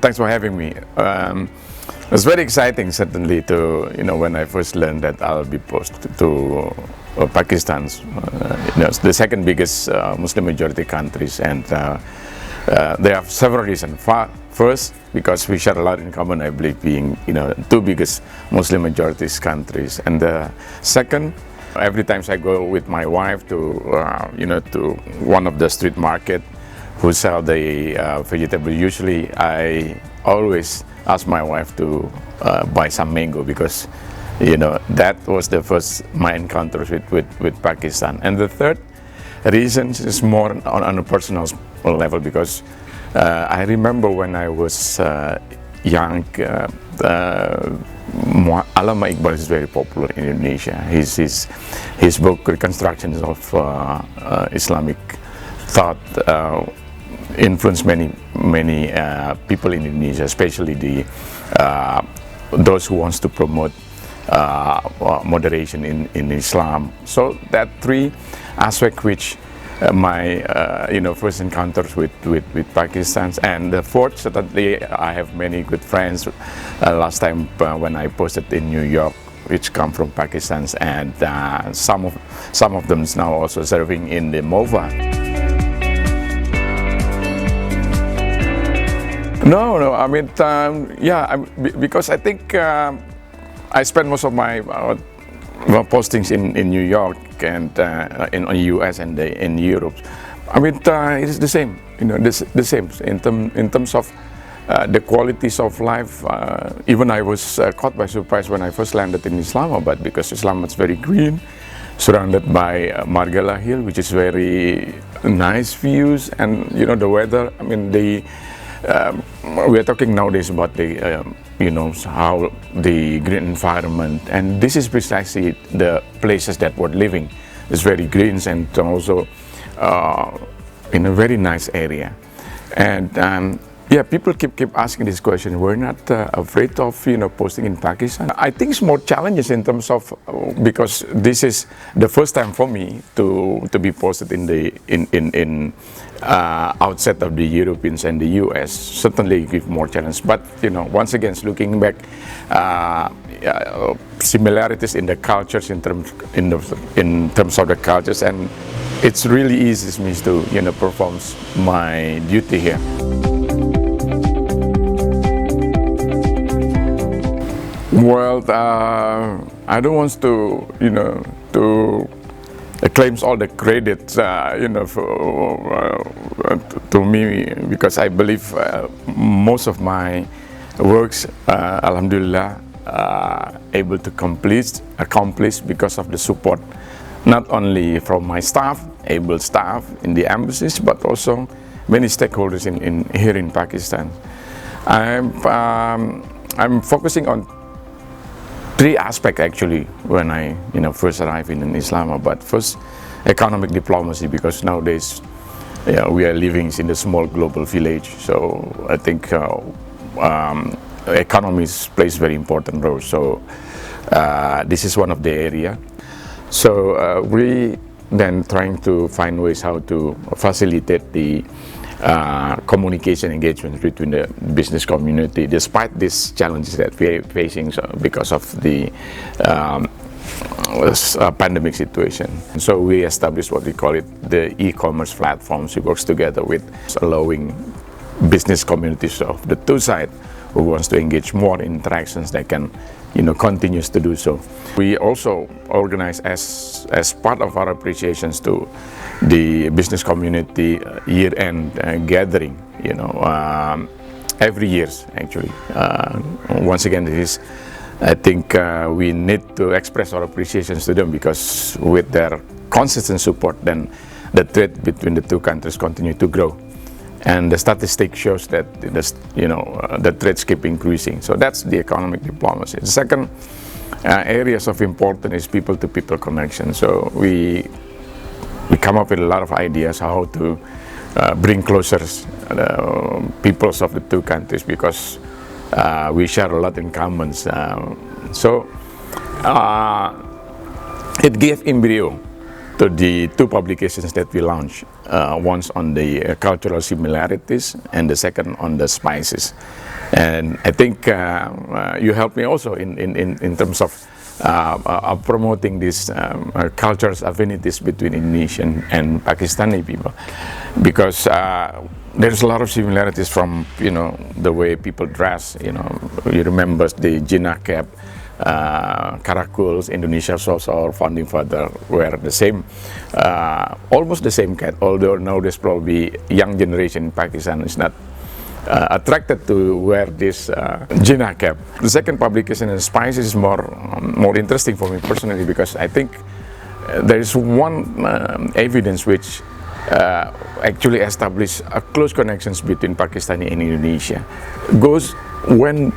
Thanks for having me. It's very exciting, certainly, to when I first learned that I'll be posted to Pakistan's, the second biggest Muslim majority countries, and there are several reasons. First, because we share a lot in common, I believe, being two biggest Muslim majorities countries, and second, every time I go with my wife to to one of the street market who sell the vegetable, usually I always ask my wife to buy some mango, because that was the first my encounters with Pakistan. And the third reason is more on a personal level, because I remember when I was young, Allama Iqbal is very popular in Indonesia. His book Reconstructions of Islamic Thought influenced many people in Indonesia, especially those who wants to promote moderation in Islam. So that three aspects which my first encounters with Pakistan. And the fourth, certainly I have many good friends last time when I posted in New York, which come from Pakistan, and some of them is now also serving in the MOVA. No, I mean, because I think I spend most of my postings in New York and in the US and in Europe. I mean, it is the same, the same in terms of the qualities of life. Even I was caught by surprise when I first landed in Islamabad, because Islamabad is very green, surrounded by Margala Hill, which is very nice views, and the weather. I mean, we are talking nowadays about the how the green environment, and this is precisely the places that we're living. It's very green and also in a very nice area. And people keep asking this question. We're not afraid of posting in Pakistan. I think it's more challenges in terms of because this is the first time for me to be posted in outside of the Europeans and the US. Certainly give more challenge, but once again, looking back, similarities in the cultures in terms of the cultures, and it's really easy for me to perform my duty here. Well, I don't want to claims all the credit, to me, because I believe most of my works, alhamdulillah, able to accomplish because of the support, not only from my staff, able staff in the embassies, but also many stakeholders here in Pakistan. I'm focusing on three aspects actually when I first arrived in Islamabad. First, economic diplomacy, because nowadays we are living in a small global village. So I think economy plays very important role. So this is one of the area. So we then trying to find ways how to facilitate the communication engagement between the business community, despite these challenges that we are facing because of the pandemic situation. So we established what we call it the e-commerce platforms. We work together with allowing business communities of the two sides who wants to engage more interactions, they can continues to do so. We also organize as part of our appreciations to the business community year-end gathering, every year actually. Once again, this is, I think we need to express our appreciations to them, because with their consistent support, then the trade between the two countries continue to grow. And the statistic shows that the trades keep increasing. So that's the economic diplomacy. The second areas of importance is people-to-people connection. So we come up with a lot of ideas how to bring closer peoples of the two countries, because we share a lot in common. So it gave embryo to the two publications that we launched One's on the cultural similarities, and the second on the spices. And I think you helped me also in terms of promoting these cultural affinities between Indonesian and Pakistani people, because there's a lot of similarities from the way people dress. You remember the jinnah cap, karakuls. Indonesia's also our founding father wear the same, almost the same cap. Although nowadays probably young generation in Pakistan is not attracted to wear this jinnah cap. The second publication in spices is more interesting for me personally, because I think there is one evidence which actually establishes a close connections between Pakistan and Indonesia. Goes when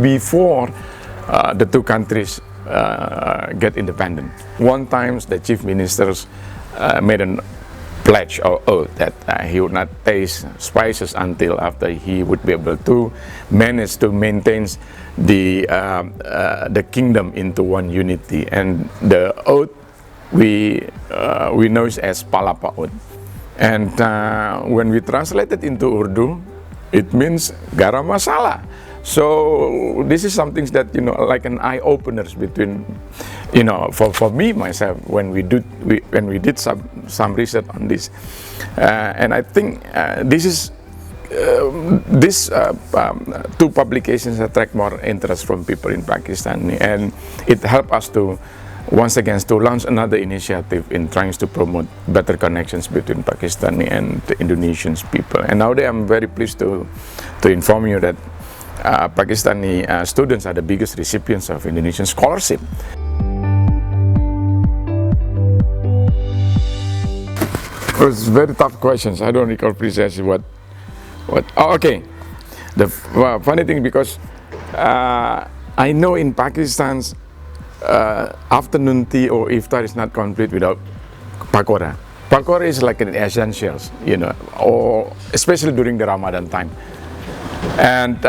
before the two countries get independent. One time the chief ministers made an pledge or oath that he would not taste spices until after he would be able to manage to maintain the kingdom into one unity. And the oath we know it as Palapa oath. And when we translate it into Urdu, it means garam masala. So this is something that like an eye openers between for me myself when we did some research on this, and I think these two publications attract more interest from people in Pakistan, and it helped us to once again to launch another initiative in trying to promote better connections between Pakistani and the Indonesian people. And nowadays I'm very pleased to inform you that Pakistani students are the biggest recipients of Indonesian scholarship. It's very tough questions. I don't recall precisely what. Oh, okay. The funny thing, because I know in Pakistan's afternoon tea or iftar is not complete without pakora. Pakora is like an essentials, or especially during the Ramadan time. And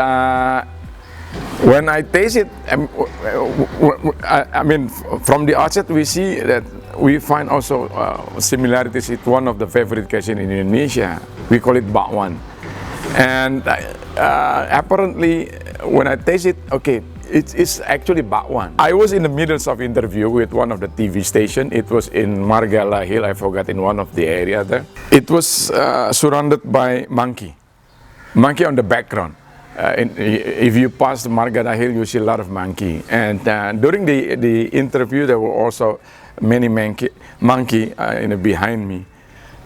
when I taste it, I mean, from the outset we see that we find also similarities with one of the favorite cuisine in Indonesia. We call it bakwan. And apparently, when I taste it, okay, it's actually bakwan. I was in the middle of interview with one of the TV station. It was in Margala Hill, I forgot, in one of the area there. It was surrounded by monkey on the background. If you pass Margala Hill, you see a lot of monkey. And during the interview, there were also many monkey behind me.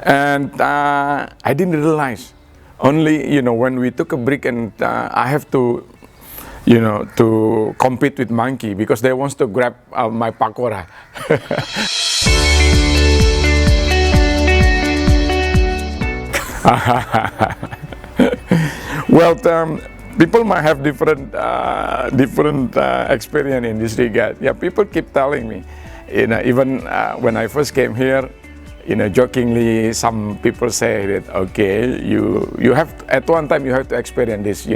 And I didn't realize. Only, when we took a break and I have to, to compete with monkey because they want to grab my pakora. Well, people might have different experience in this regard. Yeah, people keep telling me, even when I first came here, jokingly, some people say that, okay, you have at one time you have to experience this,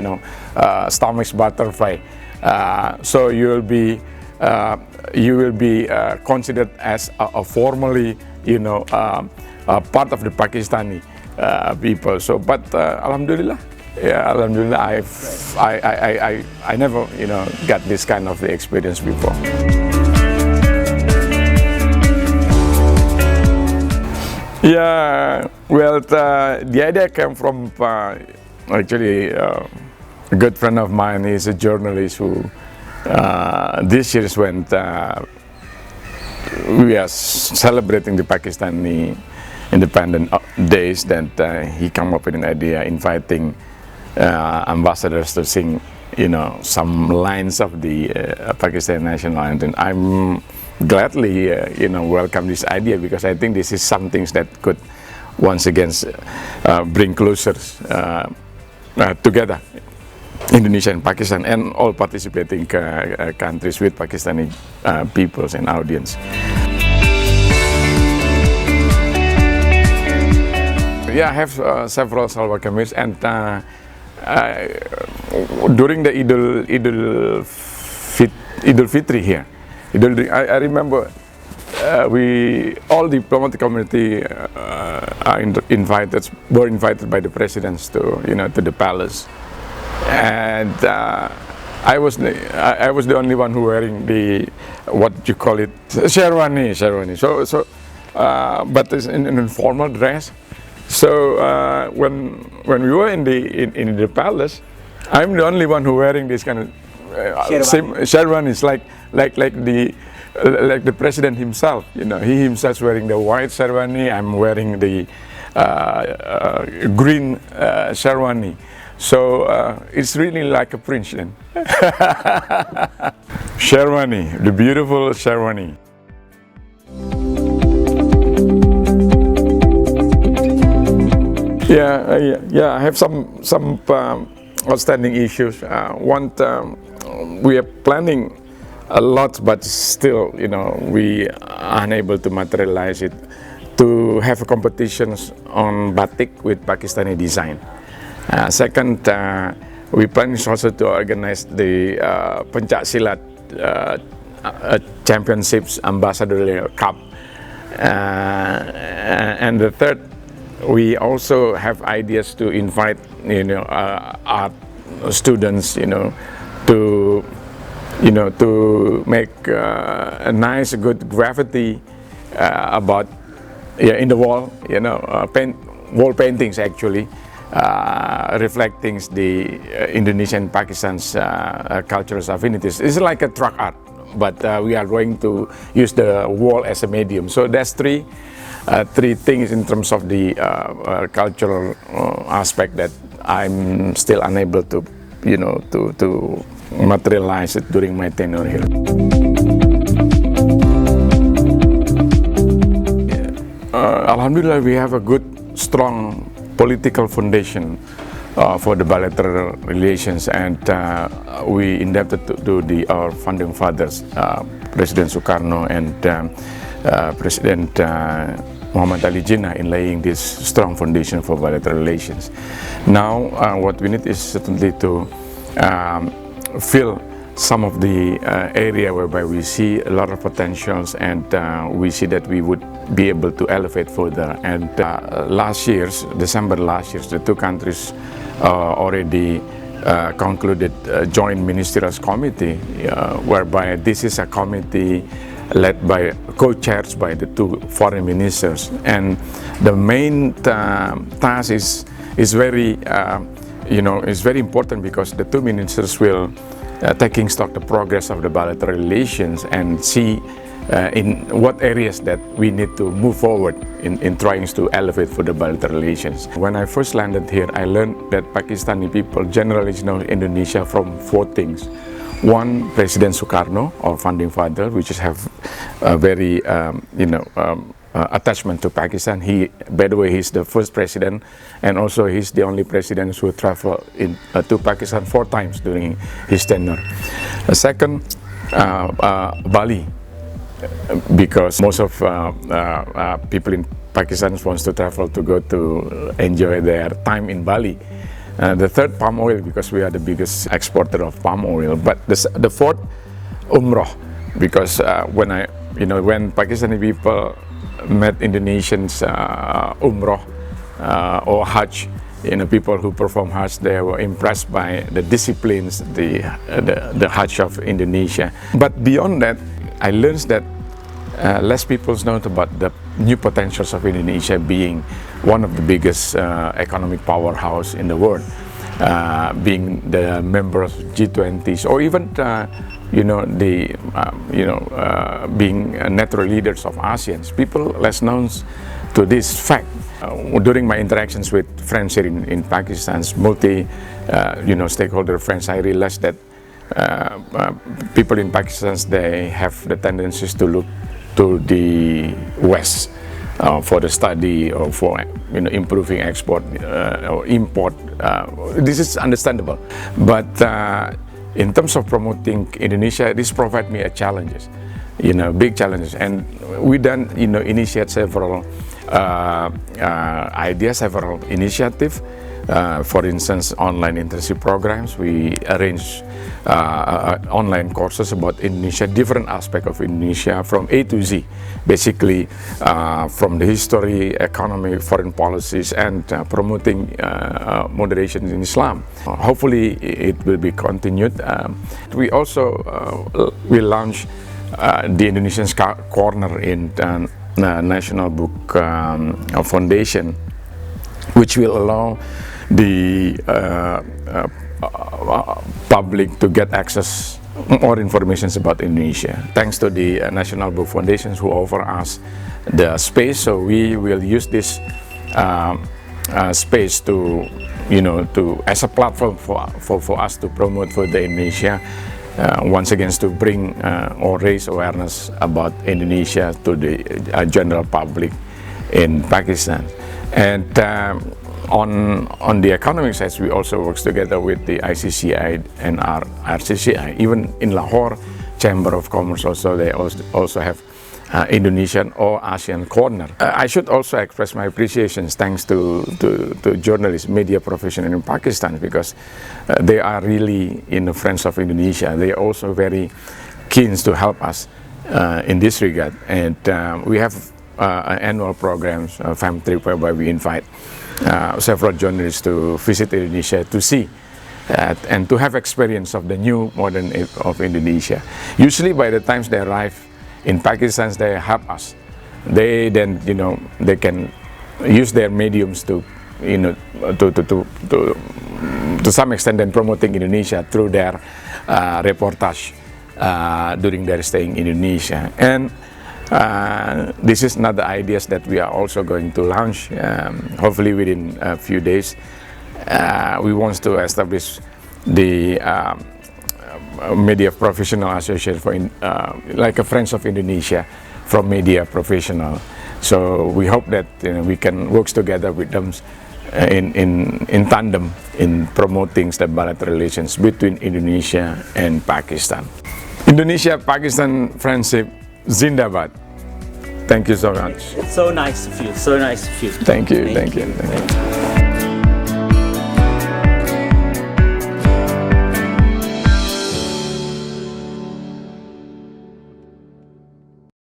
stomach butterfly, so you will be considered as a formally, part of the Pakistani people. So, but Alhamdulillah, yeah, Alhamdulillah, I never, got this kind of experience before. Yeah, well, the idea came from actually a good friend of mine. He's a journalist who this year when we are celebrating the Pakistani independent days, that he came up with an idea inviting ambassadors to sing, some lines of the Pakistan national anthem. I'm gladly, welcome this idea, because I think this is something that could once again bring closer together Indonesia and Pakistan and all participating countries with Pakistani peoples and audience. Yeah, I have several Salwa Kamis, and during the Idul Fitri here, I remember all the diplomatic community were invited by the presidents to, to the palace, and I was the only one who wearing the, what you call it, sherwani. But it's in an informal dress. So when we were in the palace, I'm the only one who wearing this kind of sherwani. It's like the president himself. He himself wearing the white sherwani. I'm wearing the green sherwani. So it's really like a prince then. Sherwani, the beautiful sherwani. Yeah. I have some outstanding issues. One, we are planning a lot, but still, we are unable to materialize it. To have competitions on batik with Pakistani design. Second, we plan also to organize the Pencak Silat Championships Ambassador Cup. And the third, we also have ideas to invite, art students, to make a nice, good graffiti about in the wall, wall paintings actually, reflecting the Indonesian and Pakistan's cultural affinities. It's like a track art, but we are going to use the wall as a medium. So that's three things in terms of the cultural aspect that I'm still unable to, to materialize it during my tenure here. Alhamdulillah, we have a good, strong political foundation for the bilateral relations, and we indebted to our founding fathers, President Sukarno and President Muhammad Ali Jinnah, in laying this strong foundation for bilateral relations. Now, what we need is certainly to fill some of the area whereby we see a lot of potentials, and we see that we would be able to elevate further. And December last year, the two countries already concluded a joint ministerial committee, whereby this is a committee led by, co-chaired by the two foreign ministers. And the main task is very, is very important, because the two ministers will taking stock the progress of the bilateral relations and see in what areas that we need to move forward in trying to elevate for the bilateral relations. When I first landed here, I learned that Pakistani people generally know Indonesia from four things. One, President Sukarno, our founding father, which is have a very attachment to Pakistan. By the way, he's the first president, and also he's the only president who traveled to Pakistan 4 times during his tenure. Second, Bali, because most of people in Pakistan wants to travel to go to enjoy their time in Bali. The third, palm oil, because we are the biggest exporter of palm oil. But the fourth, Umrah, because when Pakistani people met Indonesians Umrah or Hajj, people who perform Hajj, they were impressed by the disciplines, the Hajj of Indonesia. But beyond that, I learned that less people know about the new potentials of Indonesia being one of the biggest economic powerhouse in the world, being the member of G20s, or even being natural leaders of ASEAN. People less known to this fact. During my interactions with friends here in Pakistan's stakeholder friends, I realized that people in Pakistan, they have the tendencies to look to the West for the study or for improving export or import. This is understandable, but in terms of promoting Indonesia, this provides me a challenges, big challenges, and we then initiate several ideas, several initiatives, For instance, online internship programs. We arrange online courses about Indonesia, different aspects of Indonesia from A to Z, basically from the history, economy, foreign policies, and promoting moderation in Islam. Hopefully it will be continued. We also will launch the Indonesian Corner in National Book Foundation, which will allow the public to get access more information about Indonesia. Thanks to the National Book Foundations who offer us the space, so we will use this space to, as a platform for us to promote for the Indonesia. Once again, to bring or raise awareness about Indonesia to the general public in Pakistan. And on the economic side, we also work together with the ICCI and RCCI. Even in Lahore Chamber of Commerce, also they also have Indonesian or ASEAN Corner. I should also express my appreciation thanks to journalists, media professionals in Pakistan, because they are really the friends of Indonesia. They are also very keen to help us in this regard. And we have annual programs, fam trip, whereby we invite several journalists to visit Indonesia to see and to have experience of the new modern of Indonesia. Usually by the time they arrive in Pakistan, they help us. They then, they can use their mediums to, to some extent, then promoting Indonesia through their reportage during their stay in Indonesia. And this is another ideas that we are also going to launch, hopefully within a few days. We want to establish the Media Professional Association for like a Friends of Indonesia from media professional. So we hope that we can work together with them in tandem in promoting the bilateral relations between Indonesia and Pakistan. Indonesia-Pakistan friendship, Zindabad. Thank you so much. So nice of you. So nice of you. Thank you. Thank you.